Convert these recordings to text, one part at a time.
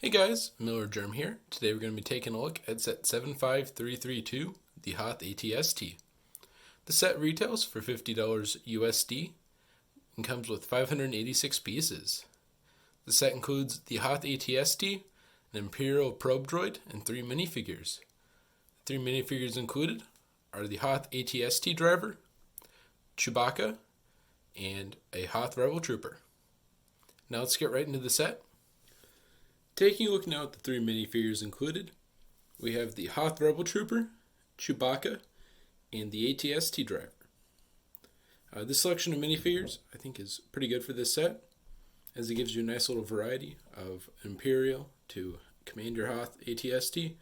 Hey guys, Miller Germ here. Today we're going to be taking a look at set 75332, the Hoth ATST. The set retails for $50 USD and comes with 586 pieces. The set includes the Hoth ATST, an Imperial probe droid, and 3 minifigures. The 3 minifigures included are the Hoth ATST driver, Chewbacca, and a Hoth Rebel Trooper. Now let's get right into the set. Taking a look now at the 3 minifigures included, we have the Hoth Rebel Trooper, Chewbacca, and the ATST driver. This selection of minifigures I think is pretty good for this set, as it gives you a nice little variety of Imperial to command your Hoth ATST,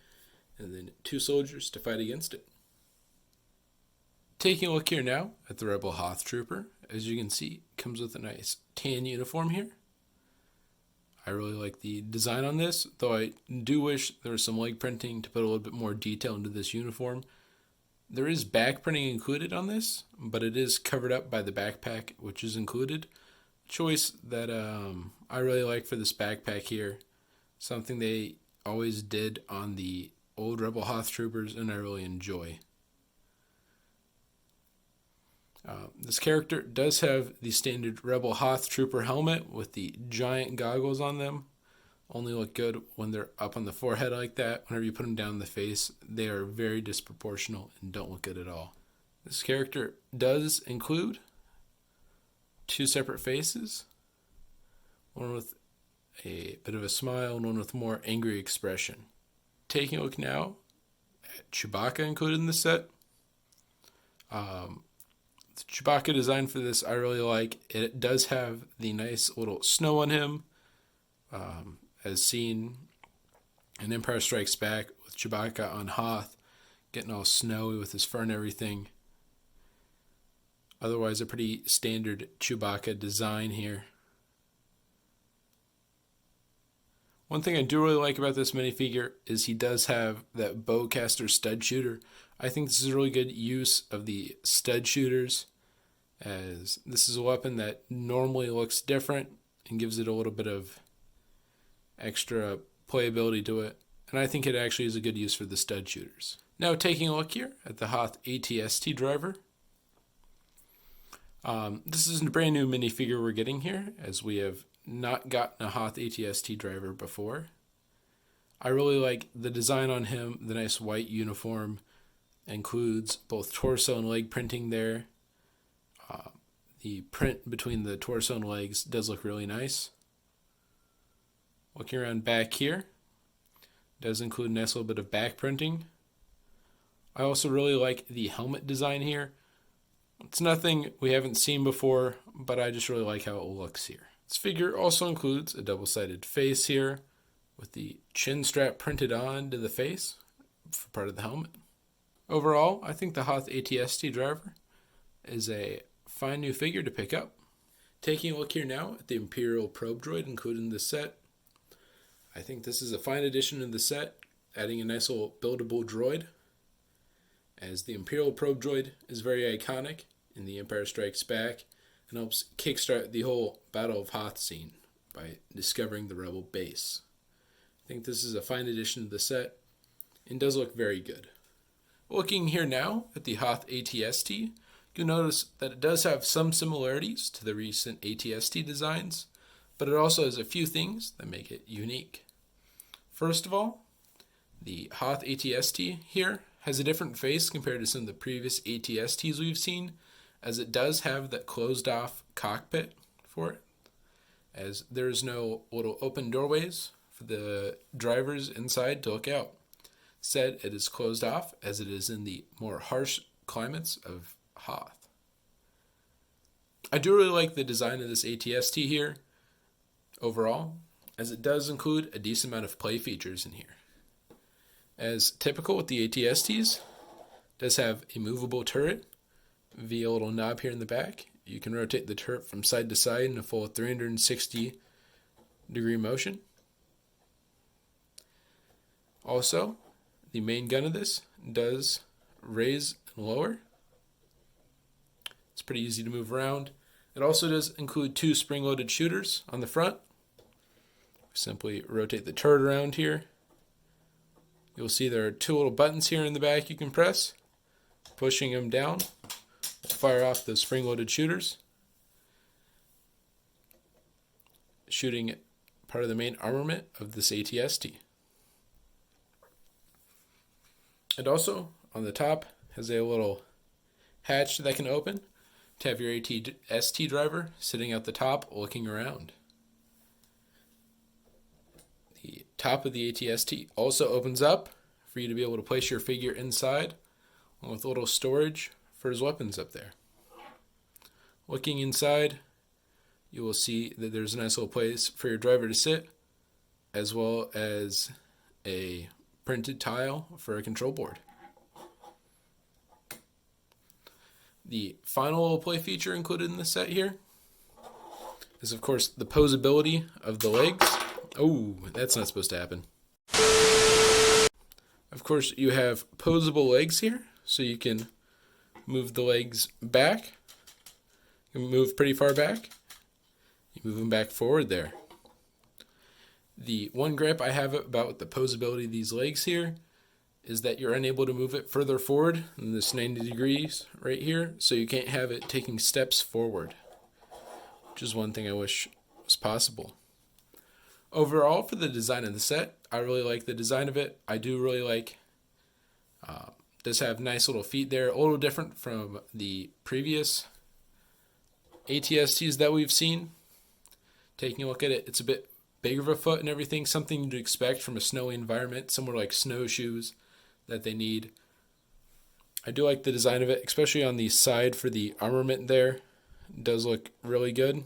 and then 2 soldiers to fight against it. Taking a look here now at the Rebel Hoth Trooper, as you can see, it comes with a nice tan uniform here. I really like the design on this, though I do wish there was some leg printing to put a little bit more detail into this uniform. There is back printing included on this, but it is covered up by the backpack, which is included. Choice that I really like for this backpack here. Something they always did on the old Rebel Hoth Troopers, and I really enjoy. This character does have the standard Rebel Hoth Trooper helmet with the giant goggles on them. Only look good when they're up on the forehead like that. Whenever you put them down in the face, they are very disproportional and don't look good at all. This character does include 2 separate faces. One with a bit of a smile and one with more angry expression. Taking a look now at Chewbacca included in the set. The Chewbacca design for this I really like. It does have the nice little snow on him, as seen in Empire Strikes Back with Chewbacca on Hoth, getting all snowy with his fur and everything. Otherwise, a pretty standard Chewbacca design here. One thing I do really like about this minifigure is he does have that bowcaster stud shooter. I think this is a really good use of the stud shooters, as this is a weapon that normally looks different and gives it a little bit of extra playability to it. And I think it actually is a good use for the stud shooters. Now taking a look here at the Hoth ATST driver. This is a brand new minifigure we're getting here, as we have not gotten a Hoth ATST driver before. I really like the design on him. The nice white uniform includes both torso and leg printing there. The print between the torso and legs does look really nice. Looking around back here, does include a nice little bit of back printing. I also really like the helmet design here. It's nothing we haven't seen before, but I just really like how it looks here. This figure also includes a double-sided face here, with the chin strap printed on to the face for part of the helmet. Overall, I think the Hoth ATST driver is a fine new figure to pick up. Taking a look here now at the Imperial probe droid included in the set. I think this is a fine addition to the set, adding a nice little buildable droid, as the Imperial probe droid is very iconic in The Empire Strikes Back and helps kickstart the whole Battle of Hoth scene by discovering the Rebel base. I think this is a fine addition to the set and does look very good. Looking here now at the Hoth ATST, you'll notice that it does have some similarities to the recent ATST designs, but it also has a few things that make it unique. First of all, the Hoth ATST here has a different face compared to some of the previous ATSTs we've seen, as it does have that closed off cockpit for it, as there is no little open doorways for the drivers inside to look out. Instead, it is closed off, as it is in the more harsh climates of Hoth. I do really like the design of this ATST here overall, as it does include a decent amount of play features in here. As typical with the ATSTs, it does have a movable turret via a little knob here in the back. You can rotate the turret from side to side in a full 360-degree motion. Also, the main gun of this does raise and lower. It's pretty easy to move around. It also does include 2 spring-loaded shooters on the front, Simply rotate the turret around here. You'll see there are two little buttons here in the back you can press. Pushing them down will fire off the spring-loaded shooters, shooting part of the main armament of this ATST. It also, on the top, has a little hatch that can open to have your ATST driver sitting at the top looking around. The top of the ATST also opens up for you to be able to place your figure inside, along with a little storage for his weapons up there. Looking inside, you will see that there's a nice little place for your driver to sit, as well as a printed tile for a control board. The final little play feature included in the set here is, of course, the posability of the legs. Oh, that's not supposed to happen. Of course, you have posable legs here, so you can move the legs back. You can move pretty far back. You move them back forward there. The one gripe I have about the posability of these legs here is that you're unable to move it further forward than this 90 degrees right here, so you can't have it taking steps forward, which is one thing I wish was possible. Overall, for the design of the set, I really like the design of it. I do really like, does have nice little feet there, a little different from the previous ATSTs that we've seen. Taking a look at it, it's a bit bigger of a foot and everything, something you'd expect from a snowy environment, somewhere like snowshoes that they need. I do like the design of it, especially on the side for the armament there. It does look really good.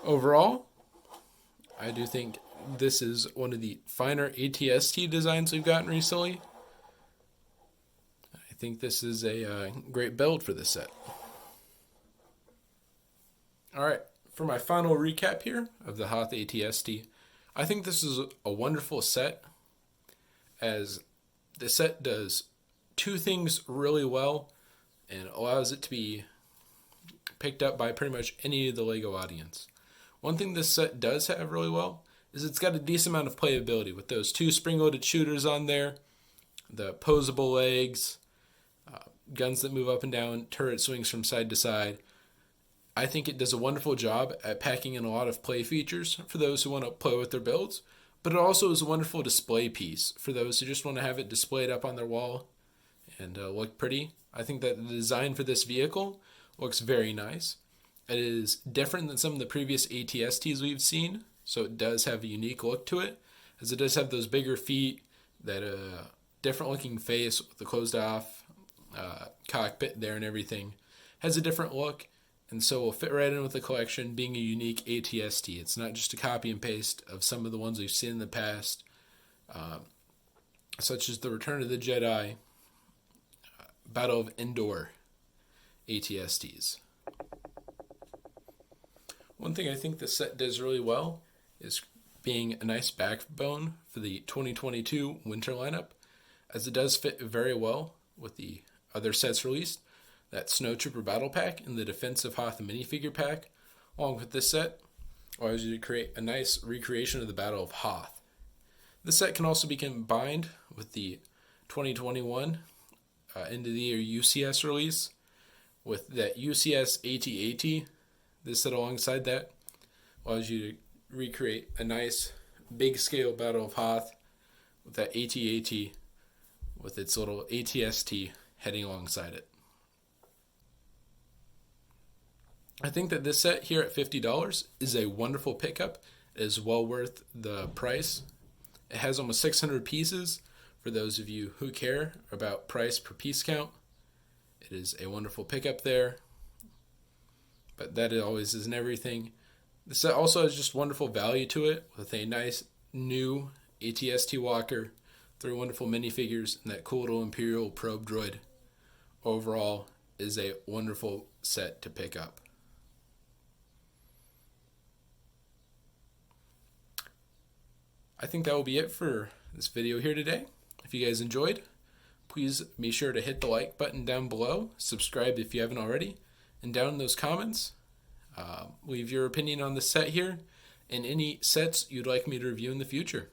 Overall, I do think this is one of the finer ATST designs we've gotten recently. I think this is a great build for this set. Alright, for my final recap here of the Hoth ATST, I think this is a wonderful set, as the set does two things really well and allows it to be picked up by pretty much any of the LEGO audience. One thing this set does have really well is it's got a decent amount of playability with those two spring-loaded shooters on there, the posable legs, guns that move up and down, turret swings from side to side. I think it does a wonderful job at packing in a lot of play features for those who want to play with their builds, but it also is a wonderful display piece for those who just want to have it displayed up on their wall and look pretty. I think that the design for this vehicle looks very nice. It is different than some of the previous ATSTs we've seen, so it does have a unique look to it, as it does have those bigger feet, that different looking face with the closed off cockpit there and everything. Has a different look, and so will fit right in with the collection, being a unique ATST. It's not just a copy and paste of some of the ones we've seen in the past, such as the Return of the Jedi, Battle of Endor ATSTs. One thing I think this set does really well is being a nice backbone for the 2022 winter lineup, as it does fit very well with the other sets released, that Snowtrooper Battle Pack and the Defensive Hoth minifigure pack. Along with this set, allows you to create a nice recreation of the Battle of Hoth. This set can also be combined with the 2021 end of the year UCS release, with that UCS AT-AT. This set alongside that allows you to recreate a nice big scale Battle of Hoth with that AT-AT with its little ATST heading alongside it. I think that this set here at $50 is a wonderful pickup. It is well worth the price. It has almost 600 pieces for those of you who care about price per piece count. It is a wonderful pickup there, but that always isn't everything. The set also has just wonderful value to it, with a nice new ATST walker, 3 wonderful minifigures, and that cool little Imperial probe droid. Overall, is a wonderful set to pick up. I think that will be it for this video here today. If you guys enjoyed, please be sure to hit the like button down below, subscribe if you haven't already, and down in those comments, Leave your opinion on the set here and any sets you'd like me to review in the future.